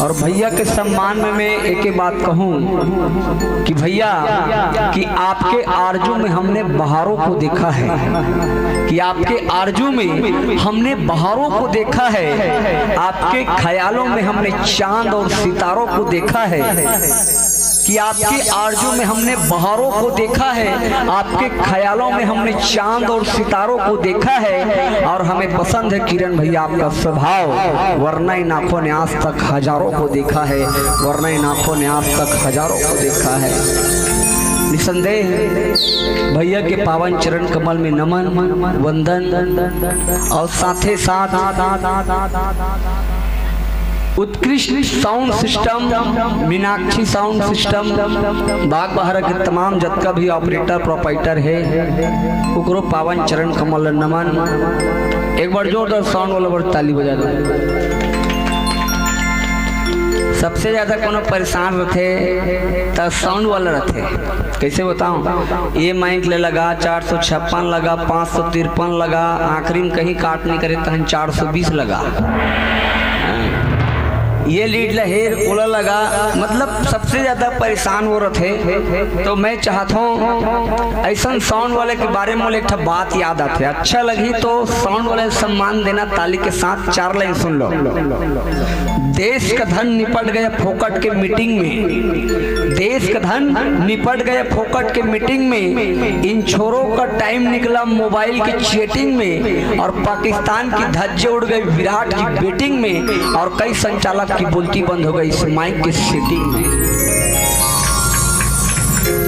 और भैया के सम्मान में मैं एक बात कहूँ कि भैया कि आपके आरजू में हमने बहारों को देखा है, कि आपके आरजू में हमने बहारों को देखा है, आपके ख्यालों में हमने चांद और सितारों को देखा है, कि आपके आरजू में हमने बहारों को देखा है, आपके ख्यालों में हमने चांद और सितारों को देखा है। और हमें पसंद है किरण भैया आपका स्वभाव, वरना इन आंखों ने आज तक हजारों को देखा है, वरना इन आंखों ने आज तक हजारों को देखा है। निसंदेह भैया के पावन चरण कमल में नमन वंदन और साथ ही साथ उत्कृष्ट sound system Meenakshi sound system Bagbahara के तमाम जत्का भी ऑपरेटर प्रोपाइटर है उकरो पावन चरण कमल नमन। एक बार जोरदार साउंड वाला बार ताली बजा दो। सबसे ज्यादा कोनो परेशान रहते तो साउंड वाला रहते। कैसे बताऊं, ये माइक ले लगा 456 लगा 553 लगा, आखिरी में कहीं काट नहीं करे तो 420 लगा, ये लीड लहेर ओला लगा, मतलब सबसे ज्यादा परेशान हो रहे थे। तो मैं चाहता हूँ ऐसा साउंड वाले के बारे में एक बात याद आते, अच्छा लगी तो साउंड वाले सम्मान देना ताली के साथ। 4 लाइन सुन लो। देश का धन निपट गया फोकट के मीटिंग में, देश का धन निपट गया फोकट के मीटिंग में, इन छोरों का टाइम निकला मोबाइल की चैटिंग में, और पाकिस्तान की धज्जे उड़ गई विराट की बैटिंग में, और कई संचालक की बोलती बंद हो गई इस माइक की सेटिंग में।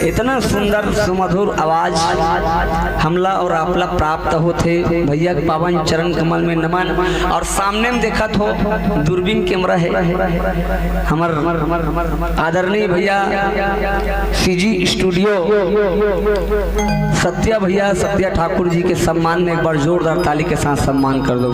इतना सुंदर सुमधुर आवाज हमला और आपला प्राप्त होते भैया के पावन चरण कमल में नमन। और सामने में देखा तो दूरबीन कैमरा है हमार आदरणीय भैया सीजी स्टूडियो सत्या भैया सत्या ठाकुर जी के सम्मान में एक बार जोरदार ताली के साथ सम्मान कर दो।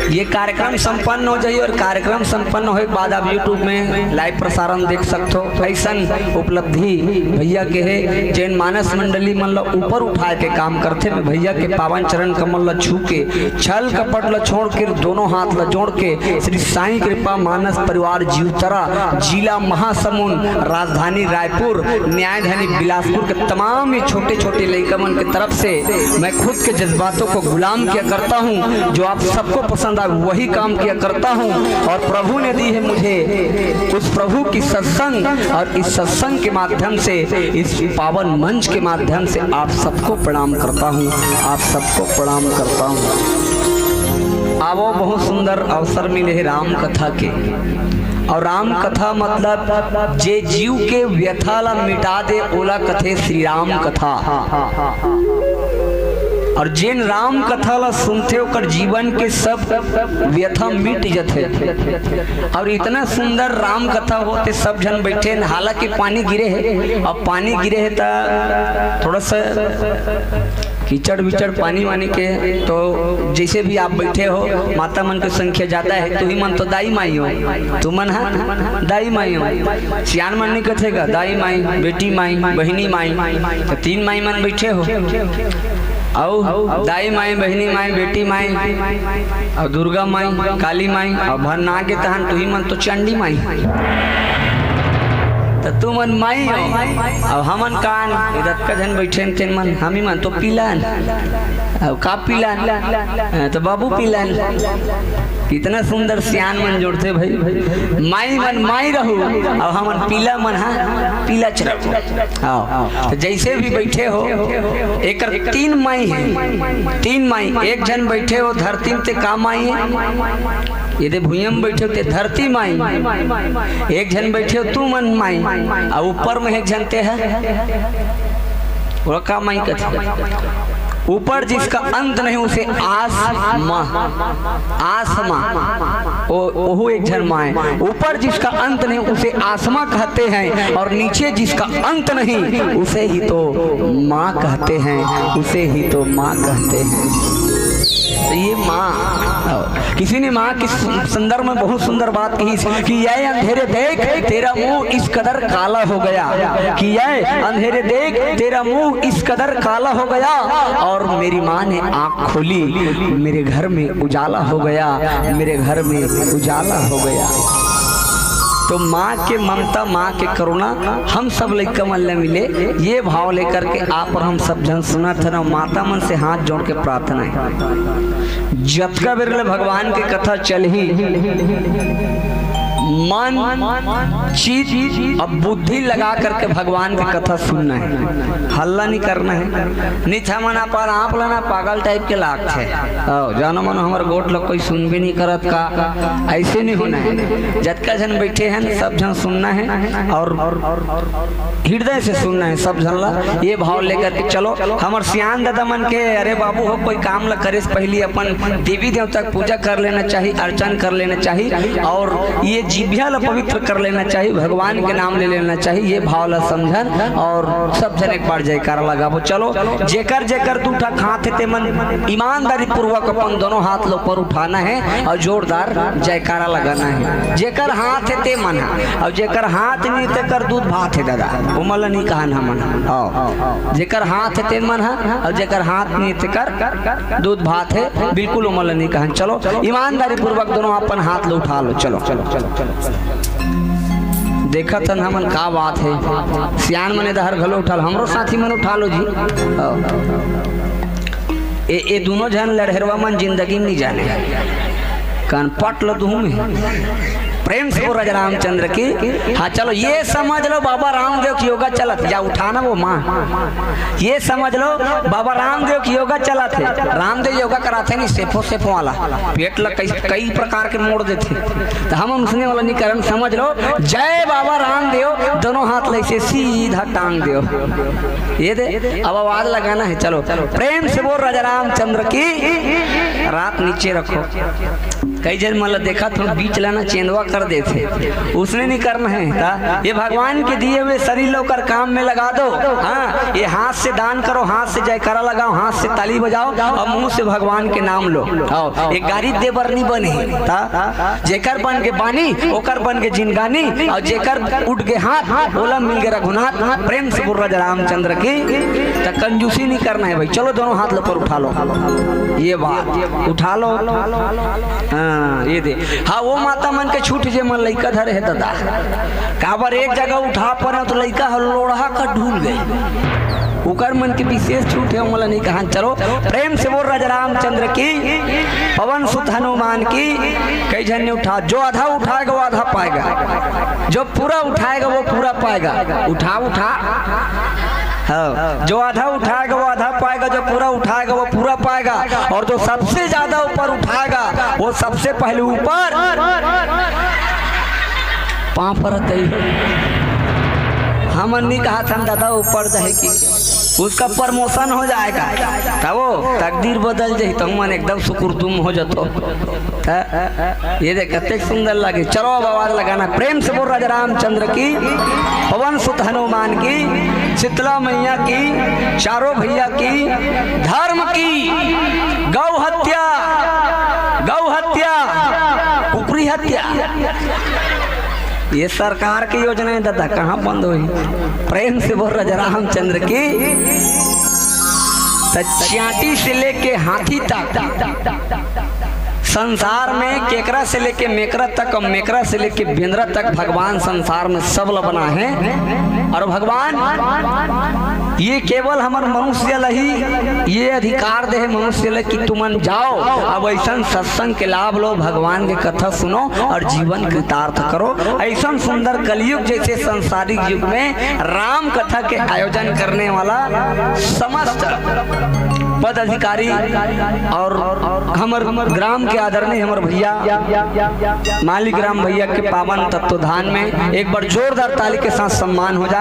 ये कार्यक्रम संपन्न हो जाइए और कार्यक्रम संपन्न होने के बाद आप YouTube में लाइव प्रसारण देख सकते हो। ऐसा उपलब्धि भैया के है जैन मानस मंडली मतलब ऊपर उठाए के काम करते में भैया के पावन चरण कमल ल छू के छल कपट ल छोड़ के दोनों हाथ ल जोड़ के श्री साईं कृपा मानस परिवार जीवतरा जिला महासमुंद राजधानी रायपुर न्यायधानी बिलासपुर के तमाम ये छोटे छोटे लड़कमन के तरफ से मैं खुद के जज्बातों को गुलाम किया करता हूँ, जो आप सबको पसंद वही काम किया करता हूं। और प्रभु ने दी है मुझे उस प्रभु की सत्संग, और इस सत्संग के माध्यम से इस पावन मंच के माध्यम से आप सबको प्रणाम करता हूं, आप सबको प्रणाम करता हूं। आवो बहुत सुंदर अवसर मिले है राम कथा के, और राम कथा मतलब जे जीव के व्यथा ला मिटा दे ओला कथे श्री राम कथा। और जिन राम कथा ला सुनते होकर जीवन के सब व्यथा मिट जाते। और इतना सुंदर राम कथा होते सब जन बैठे, हालांकि पानी गिरे है, अब पानी गिरे है तो थोड़ा सा कीचड़ विचड़ पानी वानी के, तो जैसे भी आप बैठे हो माता मन की संख्या ज्यादा है, तू ही मन तो दाई माई हो, तू मन है दाई माई हो, सियान मन नहीं कथेगा दाई माई बेटी माई बहिनी माई, तो 3 माई मन बैठे हो, और दाई माई बहनी माई बेटी माई और दुर्गा माई काली माई, और भरना के तहन तू ही मन तो चंडी माई, तो तू मन माई हो। अब हमन कान इधर का जन बैठे तेन मन हम ही मन तो पीलान, अब का पीलान तो बाबू पीलान। कितना सुंदर सियान मन जोड़ते भाई, माई मन माई रहू और हमन पीला मन हा पीला चढ़। तो जैसे भी बैठे हो एक 3 माई है, 3 माई, एक जन बैठे हो धरती में ते का माई है, यदि भूया में बैठे हो ते धरती माई, एक जन बैठे हो तू मन माई, और ऊपर में एक जन ते है वो का माई कहते। ऊपर जिसका अंत नहीं उसे आसमा, आसमा वो एक जन माँ है। ऊपर जिसका अंत नहीं उसे आसमा कहते हैं, और नीचे जिसका अंत नहीं उसे ही तो माँ कहते हैं, उसे ही तो माँ कहते हैं। तो ये माँ, किसी ने माँ के संदर्भ में बहुत सुंदर बात कही कि ये अंधेरे देख तेरा मुंह इस कदर काला हो गया, कि ये अंधेरे देख तेरा मुंह इस कदर काला हो गया, और मेरी माँ ने आँख खोली मेरे घर में उजाला हो गया, मेरे घर में उजाला हो गया। तो माँ के ममता, माँ के करुणा हम सब लइका मन ले मिले, ये भाव लेकर के आप और हम सब जन सुना था। माता मन से हाथ जोड़ के प्रार्थना है, जतका बेर भगवान की कथा चल ही मन चित अब बुद्धि लगा करके भगवान की कथा सुनना है, हल्ला नहीं करना है। निथा मना पर आप लेना पागल टाइप के लाग है, जानो मनो हमारे गोट लोग कोई सुन भी नहीं करत का, ऐसे नहीं होना है। जतका जन बैठे हैं सब जन सुनना है और हृदय से सुनना है सब जन ला, ये भाव लेकर के चलो। हमारे सियान दादा मन के अरे बाबू हो कोई काम ला करे से पहले अपन देवी देवता की पूजा कर लेना चाहिए, अर्चन कर लेना चाहिए और ये जिभ्या ला पवित्र कर लेना चाहिए, भगवान के नाम ले लेना चाहिए, ये भाव ला समझन और सब जन एक बार जयकारा लगाबो। चलो जेकर जेकर तू उठा खाते ते मन ईमानदारी पूर्वक अपन दोनों हाथ लो पर उठाना है और जोरदार जयकारा लगाना है। जेकर हाथ है ते मन और जेकर हाथ नहीं ते कर दूध भात है दादा, उमल नहीं कहन हमन। जेकर हाथ है ते मन है और जेकर हाथ नहीं ते कर दूध भात है, बिल्कुल उमल नहीं कहन। चलो ईमानदारी पूर्वक दोनों अपन हाथ लो उठा लो। चलो चलो चलो चलो देखा तन हमन का बात है, सियान मने दहर घलो उठाल, हमरो साथी मन उठा लो जी। ए दोनों जन लड़हरवा मन जिंदगी में नहीं जाने, कान पट लो तुम प्रेम से राजा रामचंद्र की। हाँ चलो ये समझ लो बाबा रामदेव की योगा चलत, जा उठाना वो माँ, ये समझ लो बाबा रामदेव की योगा चलत है। रामदेव योगा कराते नहीं सेफो वाला, पेट ला कई प्रकार के मोड़ देते, तो हम उसने वाला नहीं करन। समझ लो जय बाबा रामदेव, दोनों हाथ लैसे सीधा टांग दो, ये दे अब आवाज लगाना है। चलो प्रेम से बोल राजा रामचंद्र की। रात नीचे रखो, कई जन मतलब देखा तो बीच लाना चेंदवा कर देते, उसने नहीं करना है। ये भगवान के दिए हुए शरीर लोकर काम में लगा दो। हाँ ये हाथ से दान करो, हाथ से जयकारा लगाओ, हाथ से ताली बजाओ और मुंह से भगवान के नाम लो। एक गाड़ी देवर नहीं बने, जेकर बन के बानी ओकर बन के जिनगानी और जेकर उठ के हाथ बोला मिल गया रघुनाथ। प्रेम से बोल राजा रामचंद्र की, तो कंजूसी नहीं करना है भाई। चलो दोनों हाथ लो पर उठा लो, ये बात उठा लो। ये दे हाँ वो माता मन के छूट जे मन लइका धरे है दादा, काबर एक जगह उठा पर तो लइका लोढ़ा का ढूल गई, उकर मन की विशेष छूट है, मला नहीं कहा। चलो प्रेम से बोल राजा रामचंद्र की, पवन सुत हनुमान की। कई जन ने उठा, जो आधा उठाएगा वो आधा पाएगा, जो पूरा उठाएगा वो पूरा पाएगा। उठा उठा हाँ, जो आधा उठाएगा वो आधा पाएगा, जो पूरा उठाएगा वो पूरा पाएगा, और जो सबसे ज्यादा ऊपर उठाएगा वो सबसे पहले ऊपर पाँव पर हमन नहीं कहा था दादा ऊपर जाए कि उसका प्रमोशन हो जाएगा, तब वो तकदीर बदल जाए तो मन एकदम सुकुरदुम हो जातो। ये देख कितने सुंदर लगे। चलो अब आवाज लगाना, प्रेम से बोल राजा रामचंद्र की, पवन सुत हनुमान की, शीतला मैया की, चारों भैया की, धर्म की, गौ हत्या, कुकरी हत्या, ये सरकार की योजना है दादा, कहाँ बंद हुई। प्रेम से बोल राजा रामचंद्र की। चाटी से लेके हाथी तक संसार में केकरा से लेके मेकरा तक और मेकरा से लेके बेंद्रा तक भगवान संसार में सब ल बना है। और भगवान ये केवल हमार मनुष्य लही ये अधिकार दे है मनुष्य ल कि तुमन जाओ अब ऐसा सत्संग के लाभ लो, भगवान के कथा सुनो और जीवन कृतार्थ करो। ऐसा सुंदर कलयुग जैसे संसारिक युग में राम कथा के आयोजन करने वाला समस्त पद अधिकारी और हमर ग्राम के आदरणीय हमर भैया मालिक राम भैया के पावन तत्वधान में एक बार जोरदार ताली के साथ सम्मान हो जाए।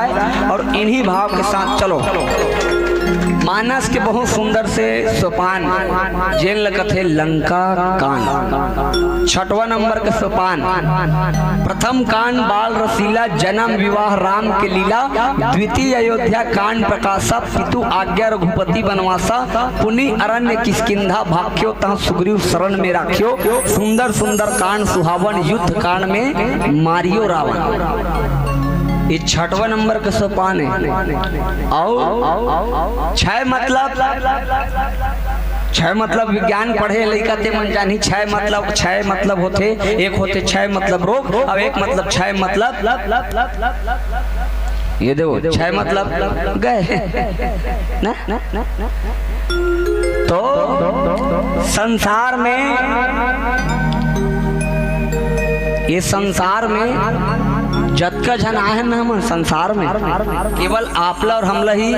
और इन्हीं भाव के साथ चलो मानस के बहुत सुंदर से सोपान जेल लगते लंका कांड, छठवा नंबर के सोपान। प्रथम कांड बाल रसीला जन्म विवाह राम के लीला, द्वितीय अयोध्या कांड प्रकाशा पितु आज्ञा रघुपति बनवासा, पुनि अरण्य किष्किंधा भाख्यो तह सुग्रीव शरण में राख्यो, सुंदर सुंदर कांड सुहावन युद्ध कांड में मारियो रावण। ये छठवा नंबर का सोपान है। और छह मतलब छह मतलब विज्ञान पढ़े लइका ते मन जानी छह मतलब होते एक होते छह मतलब रोग और एक मतलब छह मतलब ये देखो छह मतलब गए ना तो संसार में ये संसार में जतका जन आए न हम संसार में केवल आपला और हमला ही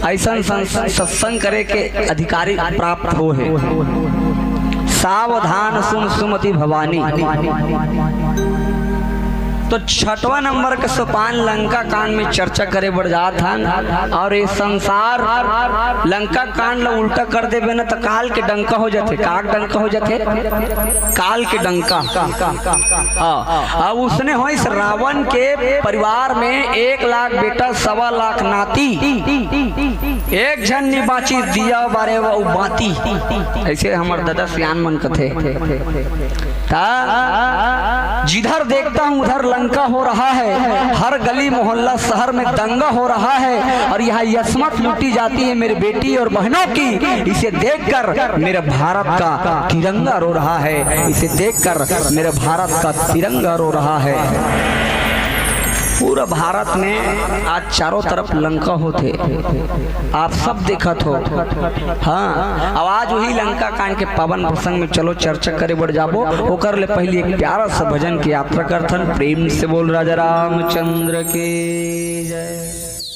ऐसा सत्संग करे के अधिकारी प्राप्त हो है। सावधान सुन सुमति भवानी। तो छठवां नंबर के सोपान लंका कांड में चर्चा करे बढ़ जात हन और ये संसार लंका कांड ला उल्टा कर देवे न तो काल के डंका हो जाते। का डंका हो जाते? काल के डंका। अब उसने हो इस रावण के परिवार में 1 लाख बेटा 1.25 लाख नाती, एक जन नहीं बाची दिया बारे वो बाती। ऐसे हमारे दादा सियान मन कथे जिधर देखता हूँ उधर लंका हो रहा है, हर गली मोहल्ला शहर में दंगा हो रहा है और यहाँ यशमत लूटी जाती है मेरे बेटी और बहनों की। इसे देखकर मेरे भारत का तिरंगा रो रहा है, इसे देखकर मेरे भारत का तिरंगा रो रहा है। पूरा भारत में आज चारों तरफ लंका होते, आप सब देखत हो। हाँ, अब आज वही लंका कांड के पावन प्रसंग में चलो चर्चा करे बढ़ जाबो। होकर ले पहले एक प्यारा सा भजन की यात्रा करथन। प्रेम से बोल राजा रामचंद्र के जय।